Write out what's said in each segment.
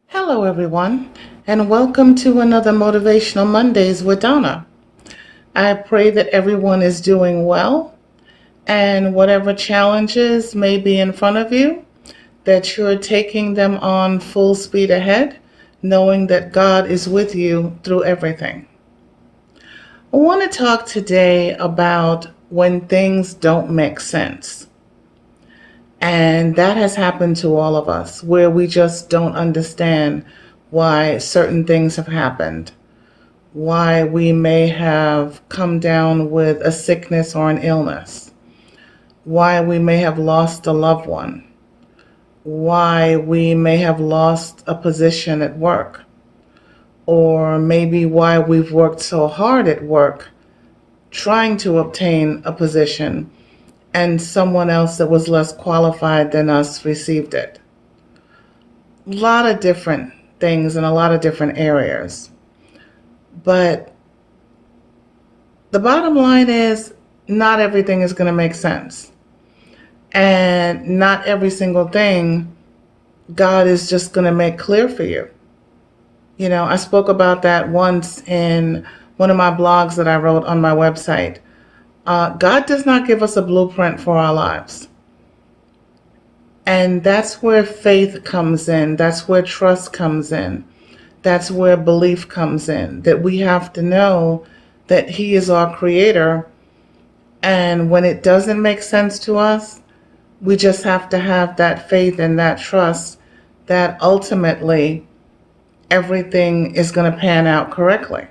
Hello, everyone, and welcome to another Motivational Mondays with Donna. I pray that everyone is doing well and whatever challenges may be in front of you, that you're taking them on full speed ahead, knowing that God is with you through everything. I want to talk today about when things don't make sense. And that has happened to all of us, where we just don't understand why certain things have happened, why we may have come down with a sickness or an illness, why we may have lost a loved one, why we may have lost a position at work, or maybe why we've worked so hard at work trying to obtain a position and someone else that was less qualified than us received it. A lot of different things in a lot of different areas. But the bottom line is not everything is going to make sense. And not every single thing God is just going to make clear for you. You know, I spoke about that once in one of my blogs that I wrote on my website. God does not give us a blueprint for our lives. And that's where faith comes in. That's where trust comes in. That's where belief comes in. That we have to know that He is our creator. And when it doesn't make sense to us, we just have to have that faith and that trust that ultimately everything is going to pan out correctly.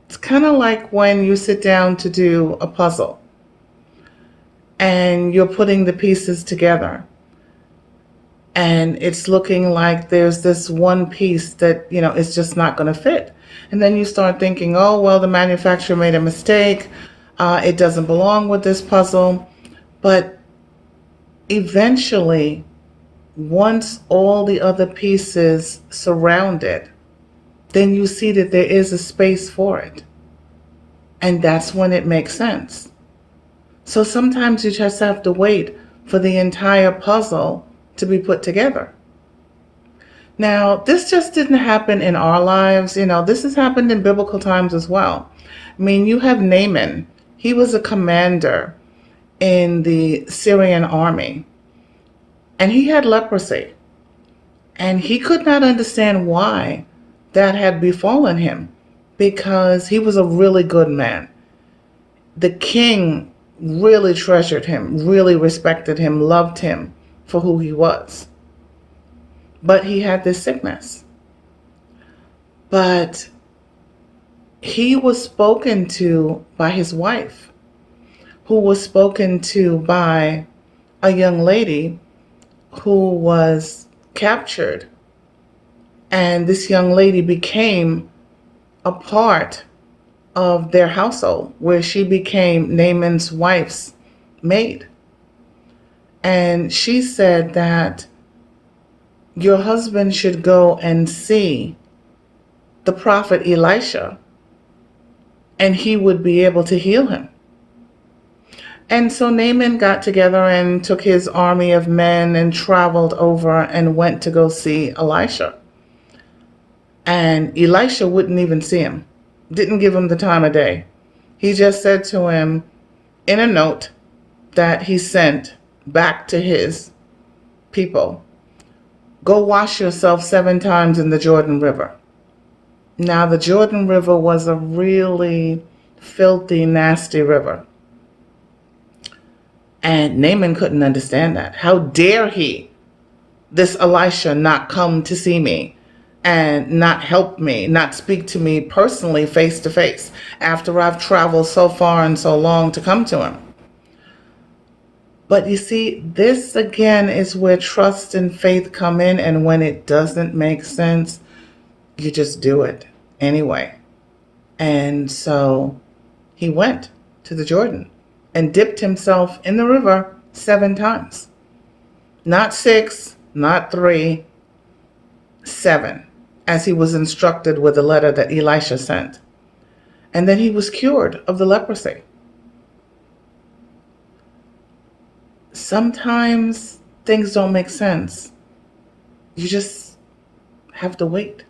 It's kind of like when you sit down to do a puzzle and you're putting the pieces together. And it's looking like there's this one piece that, is just not going to fit. And then you start thinking, oh, well, the manufacturer made a mistake. It doesn't belong with this puzzle. But eventually, once all the other pieces surround it, then you see that there is a space for it. And that's when it makes sense. So sometimes you just have to wait for the entire puzzle to be put together. Now, this just didn't happen in our lives. This has happened in biblical times as well. I mean, you have Naaman. He was a commander in the Syrian army, and he had leprosy. And he could not understand why that had befallen him, because he was a really good man. The king really treasured him, really respected him, loved him for who he was. But he had this sickness. But he was spoken to by his wife, who was spoken to by a young lady who was captured. And this young lady became a part of their household, where she became Naaman's wife's maid. And she said that your husband should go and see the prophet Elisha, and he would be able to heal him. And so Naaman got together and took his army of men and traveled over and went to go see Elisha. And Elisha wouldn't even see him, didn't give him the time of day. He just said to him in a note that he sent back to his people, go wash yourself 7 times in the Jordan River. Now, the Jordan River was a really filthy, nasty river. And Naaman couldn't understand that. How dare this Elisha, not come to see me and not help me, not speak to me personally face to face after I've traveled so far and so long to come to him. But you see, this again is where trust and faith come in, and when it doesn't make sense, you just do it anyway. And so he went to the Jordan and dipped himself in the river 7 times. Not 6, not 3, 7, as he was instructed with the letter that Elisha sent. And then he was cured of the leprosy. Sometimes things don't make sense, You just have to wait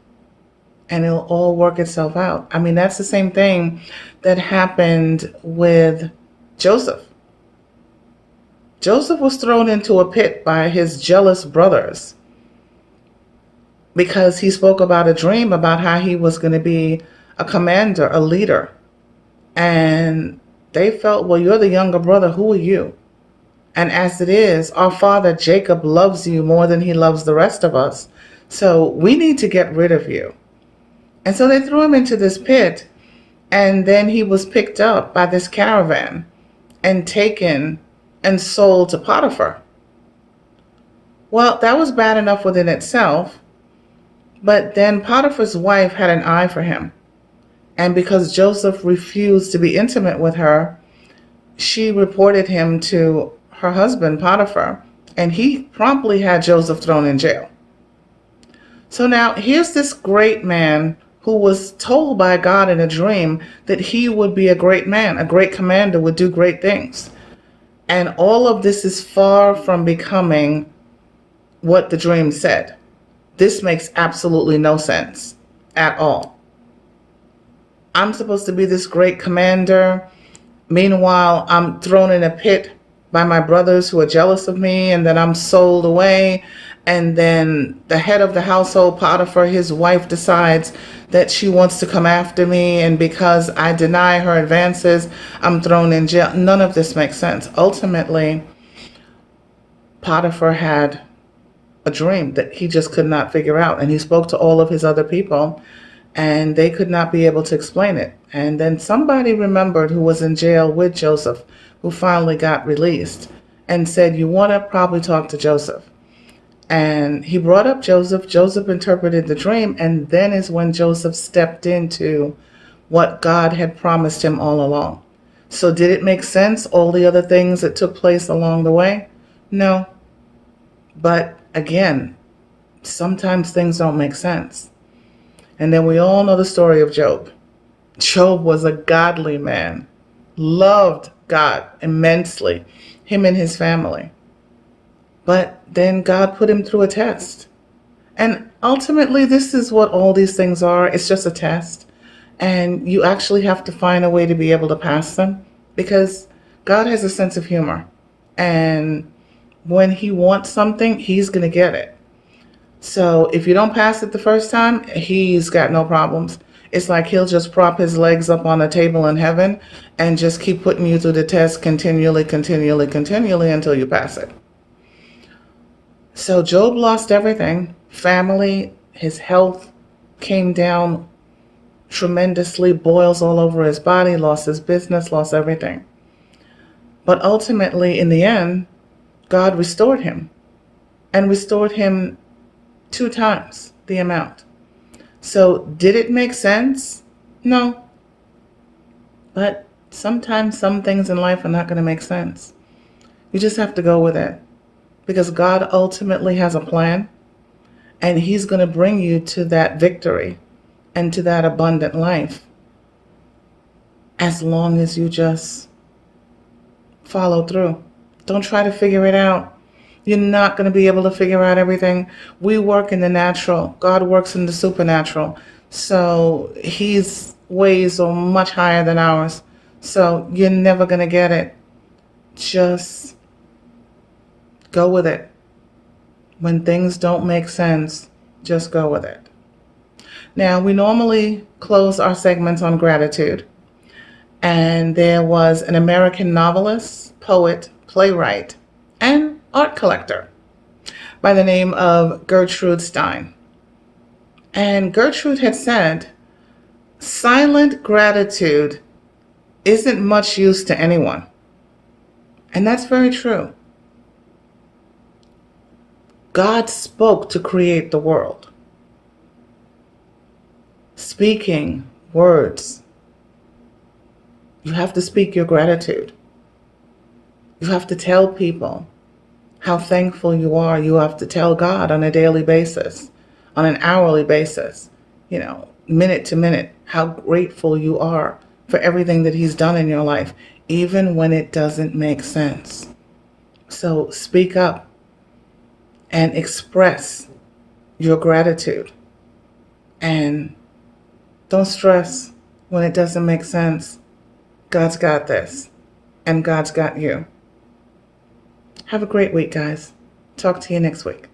and it'll all work itself out. I mean, that's the same thing that happened with Joseph. Joseph was thrown into a pit by his jealous brothers because he spoke about a dream about how he was going to be a commander, a leader. And they felt, well, you're the younger brother. Who are you? And as it is, our father Jacob loves you more than he loves the rest of us. So we need to get rid of you. And so they threw him into this pit. And then he was picked up by this caravan and taken and sold to Potiphar. Well, that was bad enough within itself. But then Potiphar's wife had an eye for him. And because Joseph refused to be intimate with her, she reported him to her husband, Potiphar, and he promptly had Joseph thrown in jail. So now here's this great man who was told by God in a dream that he would be a great man, a great commander, would do great things. And all of this is far from becoming what the dream said. This makes absolutely no sense at all. I'm supposed to be this great commander. Meanwhile, I'm thrown in a pit by my brothers who are jealous of me, and then I'm sold away. And then the head of the household, Potiphar, his wife, decides that she wants to come after me. And because I deny her advances, I'm thrown in jail. None of this makes sense. Ultimately, Potiphar had a dream that he just could not figure out. And he spoke to all of his other people, and they could not be able to explain it. And then somebody remembered who was in jail with Joseph, who finally got released, and said, you want to probably talk to Joseph. And he brought up Joseph. Joseph interpreted the dream, and then is when Joseph stepped into what God had promised him all along. So did it make sense, all the other things that took place along the way? No. But again, sometimes things don't make sense. And then we all know the story of Job. Job was a godly man, loved God immensely, him and his family. But then God put him through a test. And ultimately, this is what all these things are. It's just a test. And you actually have to find a way to be able to pass them, because God has a sense of humor. And when he wants something, he's going to get it. So if you don't pass it the first time, he's got no problems. It's like he'll just prop his legs up on a table in heaven and just keep putting you through the test continually until you pass it. So Job lost everything. Family, his health came down tremendously, boils all over his body, lost his business, lost everything. But ultimately, in the end, God restored him, and restored him 2 times the amount. So did it make sense? No. But sometimes some things in life are not going to make sense. You just have to go with it, because God ultimately has a plan, and he's going to bring you to that victory and to that abundant life, as long as you just follow through. Don't try to figure it out. You're not going to be able to figure out everything. We work in the natural. God works in the supernatural. So his ways are much higher than ours. So you're never going to get it. Just go with it. When things don't make sense, just go with it. Now, we normally close our segments on gratitude. And there was an American novelist, poet, playwright, and art collector by the name of Gertrude Stein. And Gertrude had said, silent gratitude isn't much use to anyone. And that's very true. God spoke to create the world. Speaking words. You have to speak your gratitude. You have to tell people how thankful you are. You have to tell God on a daily basis, on an hourly basis, minute to minute, how grateful you are for everything that he's done in your life, even when it doesn't make sense. So speak up and express your gratitude. And don't stress when it doesn't make sense. God's got this, and God's got you. Have a great week, guys. Talk to you next week.